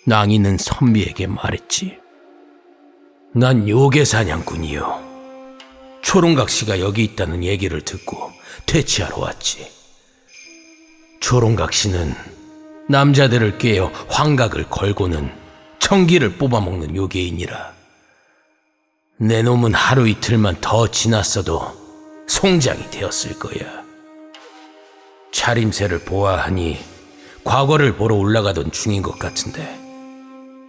낭이는 선비에게 말했지. 난 요괴 사냥꾼이요. 초롱각 씨가 여기 있다는 얘기를 듣고 퇴치하러 왔지. 초롱각 씨는 남자들을 꿰어 환각을 걸고는 청기를 뽑아먹는 요괴이니라. 내 놈은 하루 이틀만 더 지났어도 송장이 되었을 거야. 차림새를 보아하니 과거를 보러 올라가던 중인 것 같은데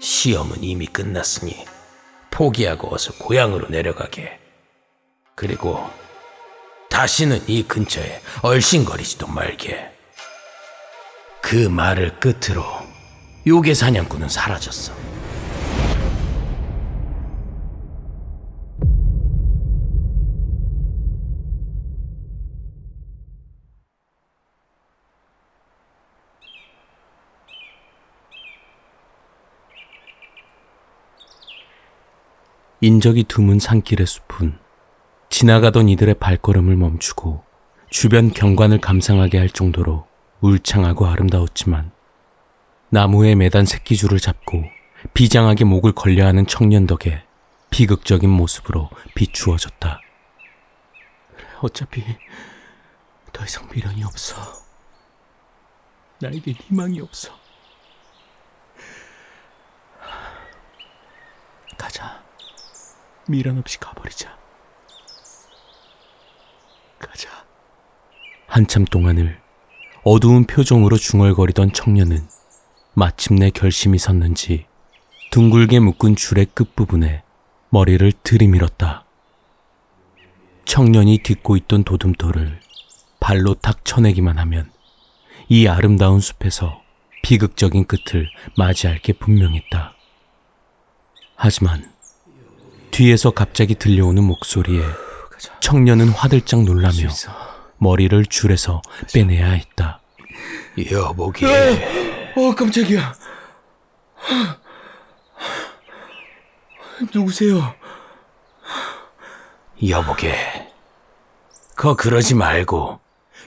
시험은 이미 끝났으니 포기하고 어서 고향으로 내려가게. 그리고 다시는 이 근처에 얼씬거리지도 말게. 그 말을 끝으로 요괴 사냥꾼은 사라졌어. 인적이 드문 산길의 숲은 지나가던 이들의 발걸음을 멈추고 주변 경관을 감상하게 할 정도로 울창하고 아름다웠지만 나무에 매단 새끼줄을 잡고 비장하게 목을 걸려하는 청년 덕에 비극적인 모습으로 비추어졌다. 어차피 더 이상 미련이 없어. 나에겐 희망이 없어. 가자. 미련 없이 가버리자. 가자. 한참 동안을 어두운 표정으로 중얼거리던 청년은 마침내 결심이 섰는지 둥글게 묶은 줄의 끝부분에 머리를 들이밀었다. 청년이 딛고 있던 도둠돌을 발로 탁 쳐내기만 하면 이 아름다운 숲에서 비극적인 끝을 맞이할 게 분명했다. 하지만 뒤에서 갑자기 들려오는 목소리에 청년은 화들짝 놀라며 머리를 줄에서 빼내야 했다. 여보게. 깜짝이야. 누구세요? 여보게. 그러지 말고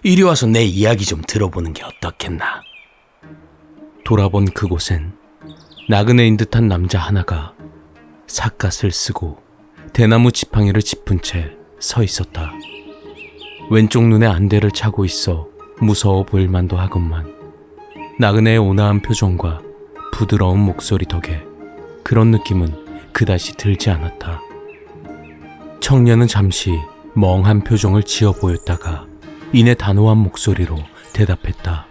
이리 와서 내 이야기 좀 들어보는 게 어떻겠나. 돌아본 그곳엔 나그네인 듯한 남자 하나가 삿갓을 쓰고 대나무 지팡이를 짚은 채 서 있었다. 왼쪽 눈에 안대를 차고 있어 무서워 보일 만도 하건만 나그네의 온화한 표정과 부드러운 목소리 덕에 그런 느낌은 그다지 들지 않았다. 청년은 잠시 멍한 표정을 지어 보였다가 이내 단호한 목소리로 대답했다.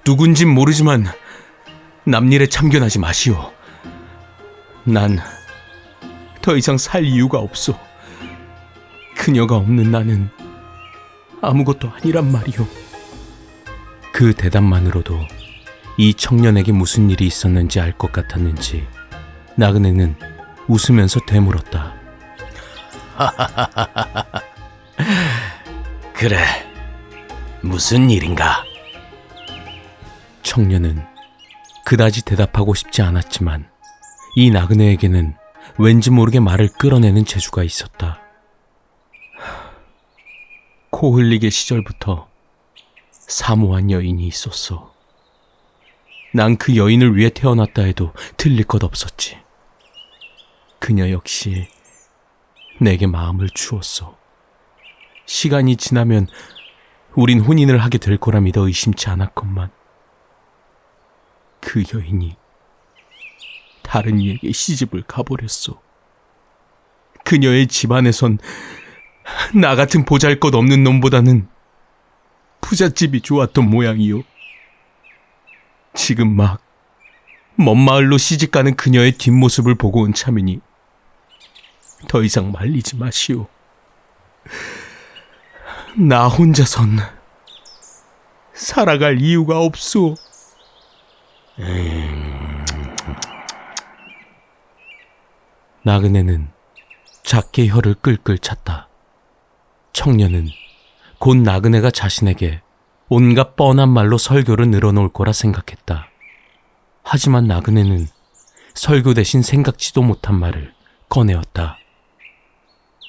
누군진 모르지만 남일에 참견하지 마시오. 난 더 이상 살 이유가 없소. 그녀가 없는 나는 아무것도 아니란 말이오. 그 대답만으로도 이 청년에게 무슨 일이 있었는지 알 것 같았는지 나그네는 웃으면서 되물었다. 그래, 무슨 일인가? 청년은 그다지 대답하고 싶지 않았지만 이 나그네에게는 왠지 모르게 말을 끌어내는 재주가 있었다. 코 흘리게 시절부터 사모한 여인이 있었어. 난 그 여인을 위해 태어났다 해도 틀릴 것 없었지. 그녀 역시 내게 마음을 주었어. 시간이 지나면 우린 혼인을 하게 될 거라 믿어 의심치 않았건만 그 여인이 다른 이에게 시집을 가버렸어. 그녀의 집안에선 나 같은 보잘것없는 놈보다는 부잣집이 좋았던 모양이요. 지금 막 먼 마을로 시집가는 그녀의 뒷모습을 보고 온 참이니 더 이상 말리지 마시오. 나 혼자선 살아갈 이유가 없소. 나그네는 작게 혀를 끌끌 찼다. 청년은 곧 나그네가 자신에게 온갖 뻔한 말로 설교를 늘어놓을 거라 생각했다. 하지만 나그네는 설교 대신 생각지도 못한 말을 꺼내었다.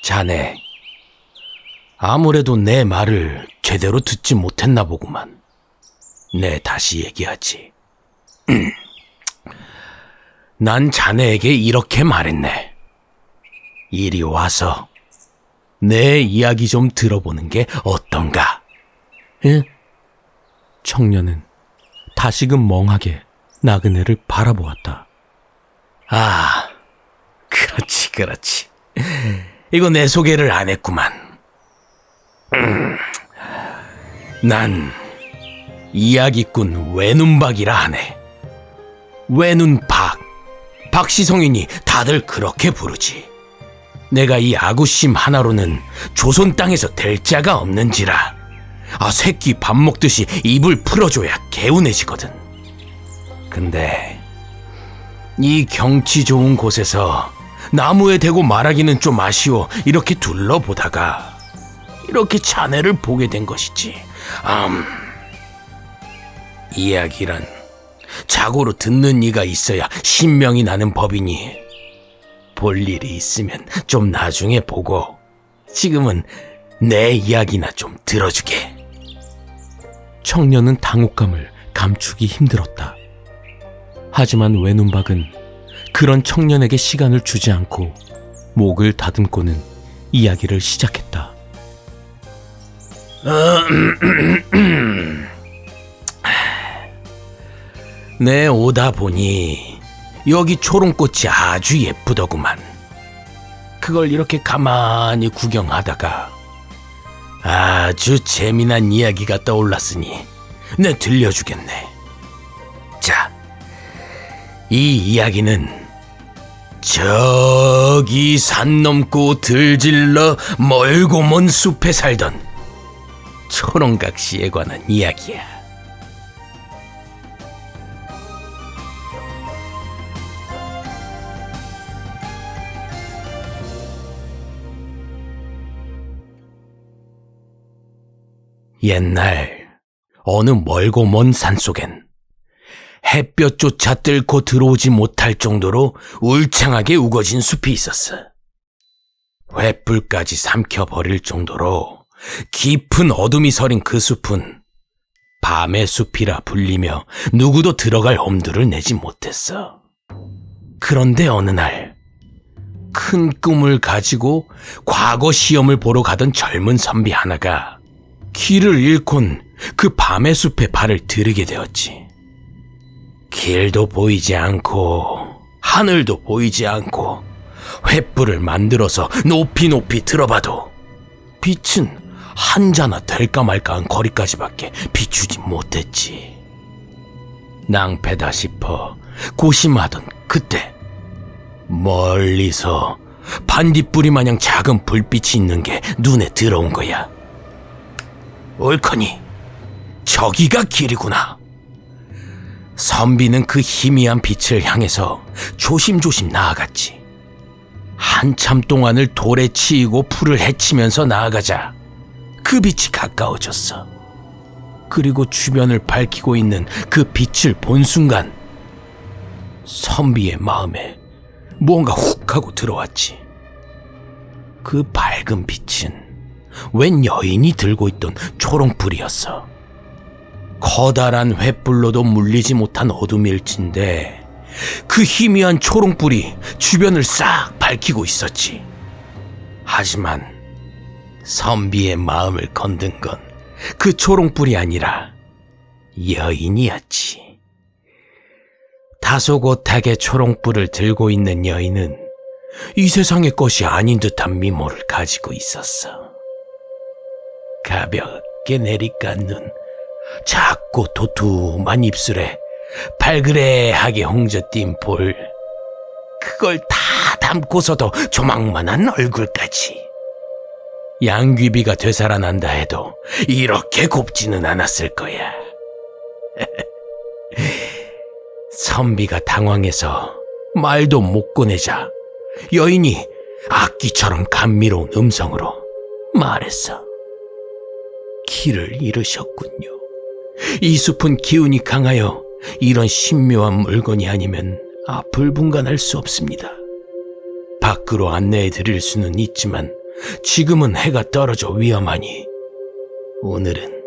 자네, 아무래도 내 말을 제대로 듣지 못했나 보구만. 네, 다시 얘기하지. 난 자네에게 이렇게 말했네. 이리 와서 내 이야기 좀 들어보는 게 어떤가? 예? 청년은 다시금 멍하게 나그네를 바라보았다. 아, 그렇지. 이거 내 소개를 안 했구만. 난 이야기꾼 외눈박이라 하네. 외눈박, 박시성이니 다들 그렇게 부르지. 내가 이 아구심 하나로는 조선 땅에서 될 자가 없는지라. 새끼 밥 먹듯이 입을 풀어줘야 개운해지거든. 근데 이 경치 좋은 곳에서 나무에 대고 말하기는 좀 아쉬워 이렇게 둘러보다가 이렇게 자네를 보게 된 것이지. 이야기란 자고로 듣는 이가 있어야 신명이 나는 법이니 볼 일이 있으면 좀 나중에 보고 지금은 내 이야기나 좀 들어주게. 청년은 당혹감을 감추기 힘들었다. 하지만 외눈박은 그런 청년에게 시간을 주지 않고 목을 다듬고는 이야기를 시작했다. 내 오다 보니 여기 초롱꽃이 아주 예쁘더구만. 그걸 이렇게 가만히 구경하다가 아주 재미난 이야기가 떠올랐으니 내 들려주겠네. 자, 이 이야기는 저기 산 넘고 들질러 멀고 먼 숲에 살던 초롱각 씨에 관한 이야기야. 옛날 어느 멀고 먼 산속엔 햇볕조차 뚫고 들어오지 못할 정도로 울창하게 우거진 숲이 있었어. 횃불까지 삼켜버릴 정도로 깊은 어둠이 서린 그 숲은 밤의 숲이라 불리며 누구도 들어갈 엄두를 내지 못했어. 그런데 어느 날 큰 꿈을 가지고 과거 시험을 보러 가던 젊은 선비 하나가 길을 잃곤 그 밤의 숲에 발을 들이게 되었지. 길도 보이지 않고 하늘도 보이지 않고 횃불을 만들어서 높이 들어봐도 빛은 한자나 될까 말까한 거리까지밖에 비추지 못했지. 낭패다 싶어 고심하던 그때 멀리서 반딧불이 마냥 작은 불빛이 있는 게 눈에 들어온 거야. 옳거니 저기가 길이구나. 선비는 그 희미한 빛을 향해서 조심조심 나아갔지. 한참 동안을 돌에 치이고 풀을 헤치면서 나아가자 그 빛이 가까워졌어. 그리고 주변을 밝히고 있는 그 빛을 본 순간 선비의 마음에 무언가 훅 하고 들어왔지. 그 밝은 빛은 웬 여인이 들고 있던 초롱불이었어. 커다란 횃불로도 물리지 못한 어둠일진데 그 희미한 초롱불이 주변을 싹 밝히고 있었지. 하지만 선비의 마음을 건든 건 그 초롱불이 아니라 여인이었지. 다소곳하게 초롱불을 들고 있는 여인은 이 세상의 것이 아닌 듯한 미모를 가지고 있었어. 가볍게 내리깐 눈, 작고 도톰한 입술에 발그레하게 홍조 띈 볼, 그걸 다 담고서도 조망만한 얼굴까지. 양귀비가 되살아난다 해도 이렇게 곱지는 않았을 거야. 선비가 당황해서 말도 못 꺼내자 여인이 악기처럼 감미로운 음성으로 말했어. 길을 잃으셨군요. 이 숲은 기운이 강하여 이런 신묘한 물건이 아니면 앞을 분간할 수 없습니다. 밖으로 안내해 드릴 수는 있지만 지금은 해가 떨어져 위험하니 오늘은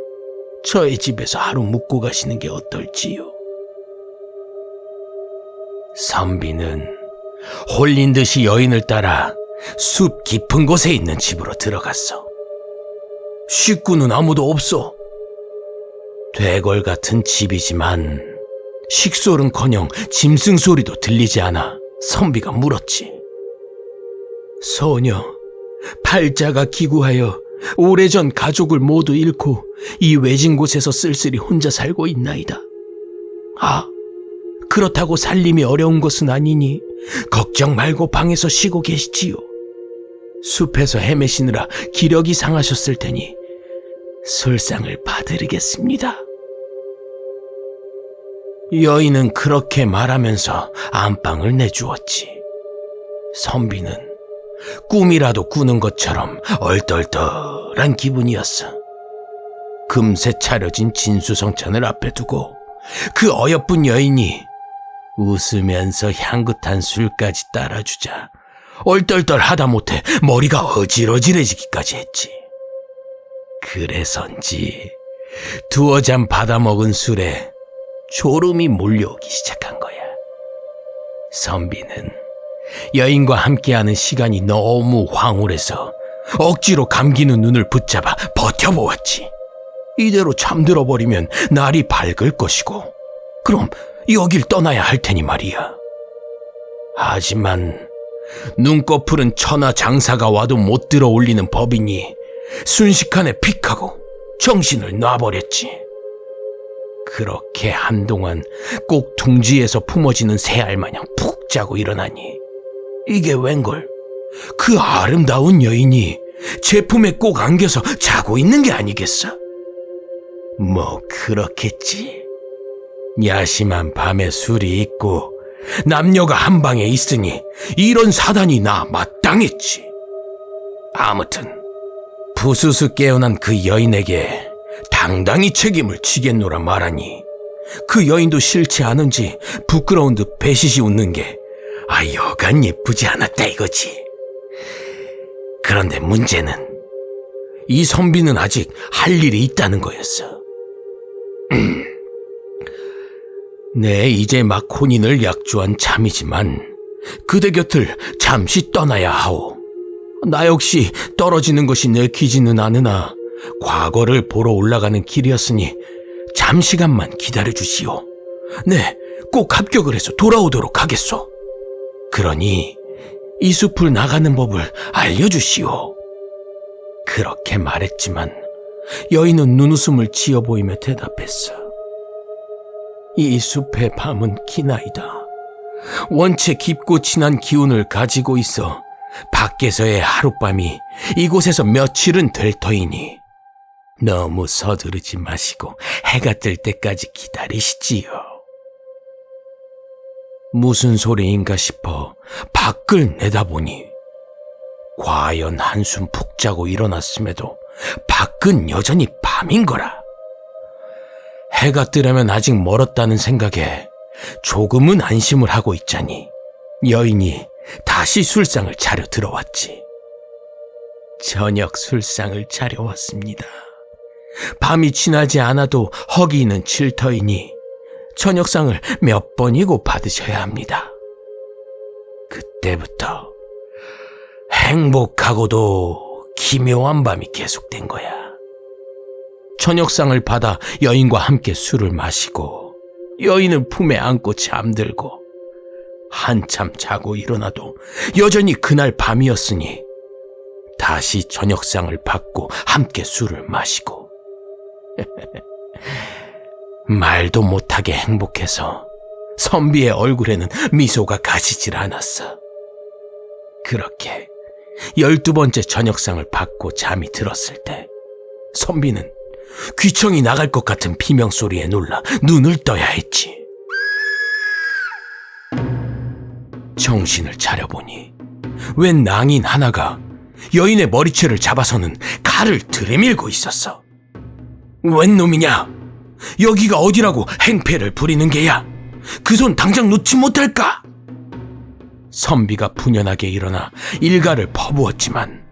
저의 집에서 하루 묵고 가시는 게 어떨지요? 선비는 홀린 듯이 여인을 따라 숲 깊은 곳에 있는 집으로 들어갔어. 식구는 아무도 없어. 되골 같은 집이지만 식솔은커녕 짐승 소리도 들리지 않아 선비가 물었지. 소녀, 팔자가 기구하여 오래전 가족을 모두 잃고 이 외진 곳에서 쓸쓸히 혼자 살고 있나이다. 아, 그렇다고 살림이 어려운 것은 아니니 걱정 말고 방에서 쉬고 계시지요. 숲에서 헤매시느라 기력이 상하셨을 테니 술상을 봐드리겠습니다. 여인은 그렇게 말하면서 안방을 내주었지. 선비는 꿈이라도 꾸는 것처럼 얼떨떨한 기분이었어. 금세 차려진 진수성찬을 앞에 두고 그 어여쁜 여인이 웃으면서 향긋한 술까지 따라주자 얼떨떨 하다 못해 머리가 어질어질해지기까지 했지. 그래서인지 두어 잔 받아먹은 술에 졸음이 몰려오기 시작한 거야. 선비는 여인과 함께하는 시간이 너무 황홀해서 억지로 감기는 눈을 붙잡아 버텨보았지. 이대로 잠들어 버리면 날이 밝을 것이고 그럼 여길 떠나야 할 테니 말이야. 하지만 눈꺼풀은 천하 장사가 와도 못 들어 올리는 법이니 순식간에 픽하고 정신을 놔버렸지. 그렇게 한동안 꼭 둥지에서 품어지는 새알 마냥 푹 자고 일어나니 이게 웬걸? 그 아름다운 여인이 제 품에 꼭 안겨서 자고 있는 게 아니겠어? 뭐 그렇겠지. 야심한 밤에 술이 있고 남녀가 한 방에 있으니 이런 사단이 나 마땅했지. 아무튼 부스스 깨어난 그 여인에게 당당히 책임을 지겠노라 말하니 그 여인도 싫지 않은지 부끄러운 듯 배시시 웃는 게 여간 예쁘지 않았다 이거지. 그런데 문제는 이 선비는 아직 할 일이 있다는 거였어. 내 이제 막 혼인을 약조한 참이지만 그대 곁을 잠시 떠나야 하오. 나 역시 떨어지는 것이 내키지는 않으나 과거를 보러 올라가는 길이었으니 잠시간만 기다려주시오. 네, 꼭 합격을 해서 돌아오도록 하겠소. 그러니 이 숲을 나가는 법을 알려주시오. 그렇게 말했지만 여인은 눈웃음을 지어 보이며 대답했어. 이 숲의 밤은 기나이다. 원체 깊고 진한 기운을 가지고 있어 밖에서의 하룻밤이 이곳에서 며칠은 될 터이니 너무 서두르지 마시고 해가 뜰 때까지 기다리시지요. 무슨 소리인가 싶어 밖을 내다보니 과연 한숨 푹 자고 일어났음에도 밖은 여전히 밤인 거라. 해가 뜨려면 아직 멀었다는 생각에 조금은 안심을 하고 있자니 여인이 다시 술상을 차려 들어왔지. 저녁 술상을 차려왔습니다. 밤이 지나지 않아도 허기는 칠 터이니 저녁상을 몇 번이고 받으셔야 합니다. 그때부터 행복하고도 기묘한 밤이 계속된 거야. 저녁상을 받아 여인과 함께 술을 마시고 여인을 품에 안고 잠들고 한참 자고 일어나도 여전히 그날 밤이었으니 다시 저녁상을 받고 함께 술을 마시고 말도 못하게 행복해서 선비의 얼굴에는 미소가 가시질 않았어. 그렇게 12번째 저녁상을 받고 잠이 들었을 때 선비는 귀청이 나갈 것 같은 비명소리에 놀라 눈을 떠야 했지. 정신을 차려보니 웬 낭인 하나가 여인의 머리채를 잡아서는 칼을 들이밀고 있었어. 웬 놈이냐? 여기가 어디라고 행패를 부리는 게야? 그 손 당장 놓지 못할까? 선비가 분연하게 일어나 일가를 퍼부었지만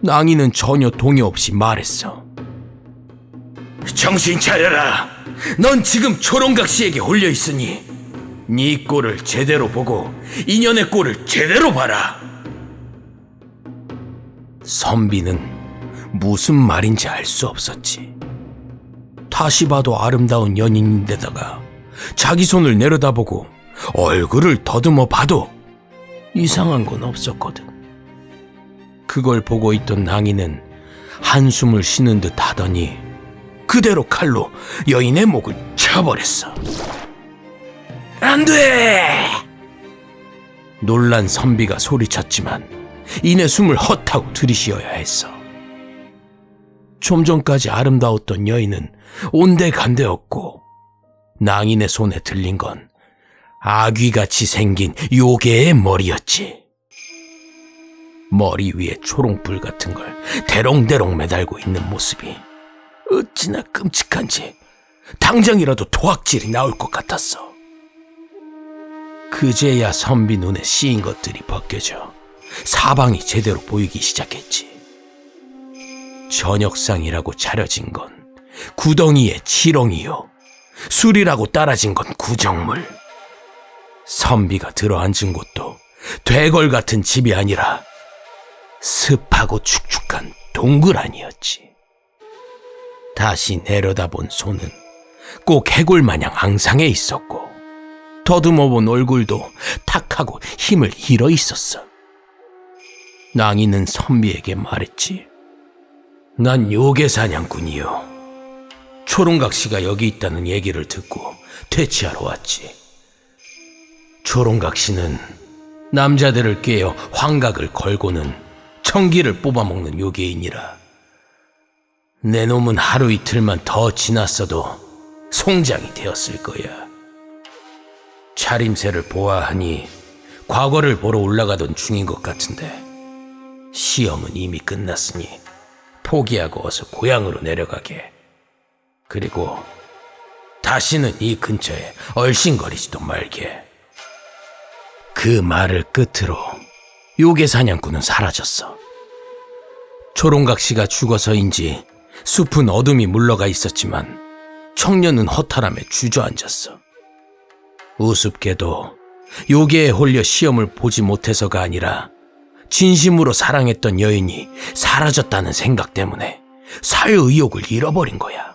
낭인은 전혀 동의 없이 말했어. 정신 차려라. 넌 지금 초롱각 씨에게 홀려 있으니 네 꼴을 제대로 보고 인연의 꼴을 제대로 봐라. 선비는 무슨 말인지 알 수 없었지. 다시 봐도 아름다운 연인인데다가 자기 손을 내려다보고 얼굴을 더듬어 봐도 이상한 건 없었거든. 그걸 보고 있던 낭이는 한숨을 쉬는 듯 하더니 그대로 칼로 여인의 목을 쳐버렸어. 안 돼! 놀란 선비가 소리쳤지만 이내 숨을 헛하고 들이쉬어야 했어. 좀 전까지 아름다웠던 여인은 온데간데 없고 낭인의 손에 들린 건 아귀같이 생긴 요괴의 머리였지. 머리 위에 초롱불 같은 걸 대롱대롱 매달고 있는 모습이 어찌나 끔찍한지 당장이라도 토악질이 나올 것 같았어. 그제야 선비 눈에 씌인 것들이 벗겨져 사방이 제대로 보이기 시작했지. 저녁상이라고 차려진 건 구덩이에 지렁이요, 술이라고 따라진 건 구정물. 선비가 들어앉은 곳도 되걸 같은 집이 아니라 습하고 축축한 동굴안이었지. 다시 내려다본 손은 꼭 해골 마냥 앙상해 있었고 더듬어본 얼굴도 탁하고 힘을 잃어 있었어. 낭이는 선비에게 말했지. 난 요괴 사냥꾼이요. 초롱각 씨가 여기 있다는 얘기를 듣고 퇴치하러 왔지. 초롱각 씨는 남자들을 꿰어 환각을 걸고는 청기를 뽑아먹는 요괴이니라. 내 놈은 하루 이틀만 더 지났어도 송장이 되었을 거야. 차림새를 보아하니 과거를 보러 올라가던 중인 것 같은데 시험은 이미 끝났으니 포기하고 어서 고향으로 내려가게. 그리고 다시는 이 근처에 얼씬거리지도 말게. 그 말을 끝으로 요괴 사냥꾼은 사라졌어. 초롱각 씨가 죽어서인지 숲은 어둠이 물러가 있었지만 청년은 허탈함에 주저앉았어. 우습게도 요괴에 홀려 시험을 보지 못해서가 아니라 진심으로 사랑했던 여인이 사라졌다는 생각 때문에 살 의욕을 잃어버린 거야.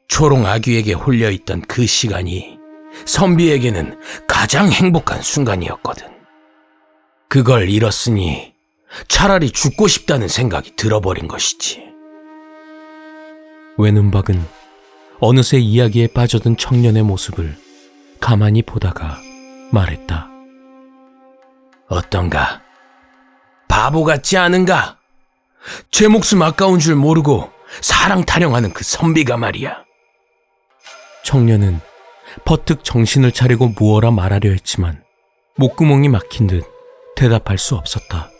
초롱 아귀에게 홀려있던 그 시간이 선비에게는 가장 행복한 순간이었거든. 그걸 잃었으니 차라리 죽고 싶다는 생각이 들어버린 것이지. 외눈박은 어느새 이야기에 빠져든 청년의 모습을 가만히 보다가 말했다. 어떤가? 바보 같지 않은가? 제 목숨 아까운 줄 모르고 사랑 타령하는 그 선비가 말이야. 청년은 버뜩 정신을 차리고 무어라 말하려 했지만 목구멍이 막힌 듯 대답할 수 없었다.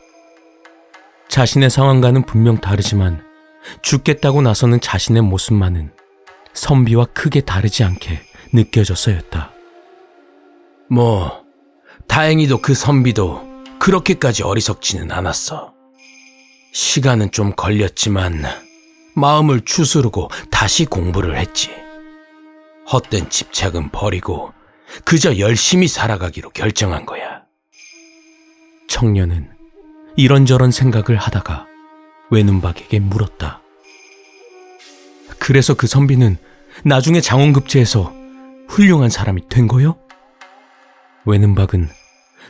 자신의 상황과는 분명 다르지만 죽겠다고 나서는 자신의 모습만은 선비와 크게 다르지 않게 느껴져서였다. 다행히도 그 선비도 그렇게까지 어리석지는 않았어. 시간은 좀 걸렸지만 마음을 추스르고 다시 공부를 했지. 헛된 집착은 버리고 그저 열심히 살아가기로 결정한 거야. 청년은 이런저런 생각을 하다가 외눈박에게 물었다. 그래서 그 선비는 나중에 장원급제에서 훌륭한 사람이 된 거요? 외눈박은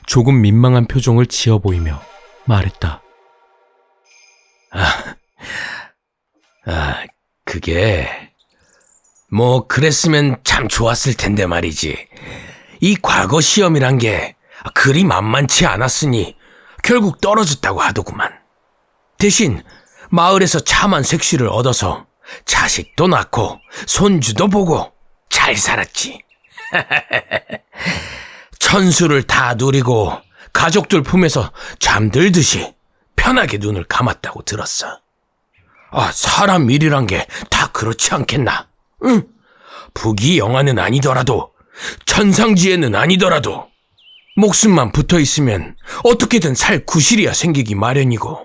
조금 민망한 표정을 지어 보이며 말했다. 그게 그랬으면 참 좋았을 텐데 말이지. 이 과거 시험이란 게 그리 만만치 않았으니 결국 떨어졌다고 하더구만. 대신 마을에서 참한 색시를 얻어서 자식도 낳고 손주도 보고 잘 살았지. 천수를 다 누리고 가족들 품에서 잠들듯이 편하게 눈을 감았다고 들었어. 사람 일이란 게 다 그렇지 않겠나? 응? 부귀영화는 아니더라도 천상지혜는 아니더라도 목숨만 붙어있으면 어떻게든 살 구실이야 생기기 마련이고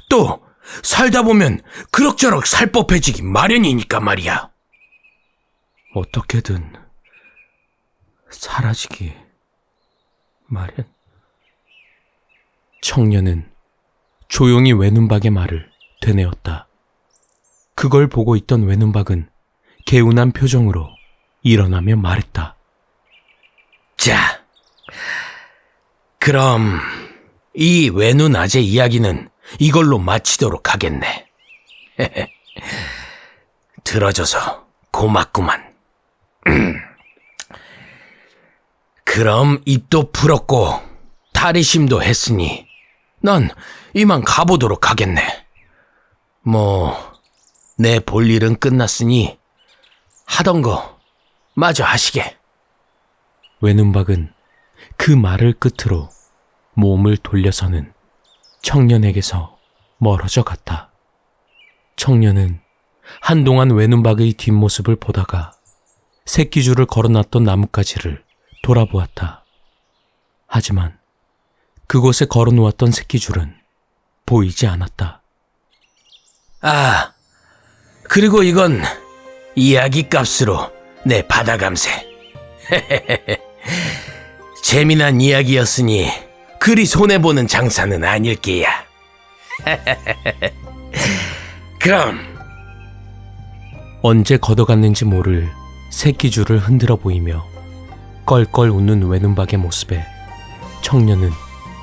또 살다 보면 그럭저럭 살 법해지기 마련이니까 말이야. 어떻게든 사라지기 마련. 청년은 조용히 외눈박의 말을 되뇌었다. 그걸 보고 있던 외눈박은 개운한 표정으로 일어나며 말했다. 자, 그럼 이 외눈 아재 이야기는 이걸로 마치도록 하겠네. 들어줘서 고맙구만. 그럼 입도 풀었고 다리심도 했으니 난 이만 가보도록 하겠네. 내 볼 일은 끝났으니 하던 거 마저 하시게. 외눈박은 그 말을 끝으로 몸을 돌려서는 청년에게서 멀어져 갔다. 청년은 한동안 외눈박의 뒷모습을 보다가 새끼줄을 걸어놨던 나뭇가지를 돌아보았다. 하지만 그곳에 걸어놓았던 새끼줄은 보이지 않았다. 아, 그리고 이건 이야기 값으로 내 받아감세. 재미난 이야기였으니 그리 손해보는 장사는 아닐게야. 그럼 언제 걷어갔는지 모를 새끼줄을 흔들어 보이며 껄껄 웃는 외눈박의 모습에 청년은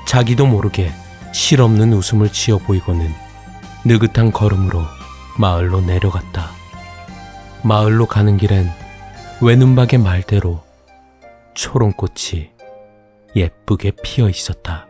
자기도 모르게 실없는 웃음을 지어 보이고는 느긋한 걸음으로 마을로 내려갔다. 마을로 가는 길엔 외눈박의 말대로 초롱꽃이 예쁘게 피어 있었다.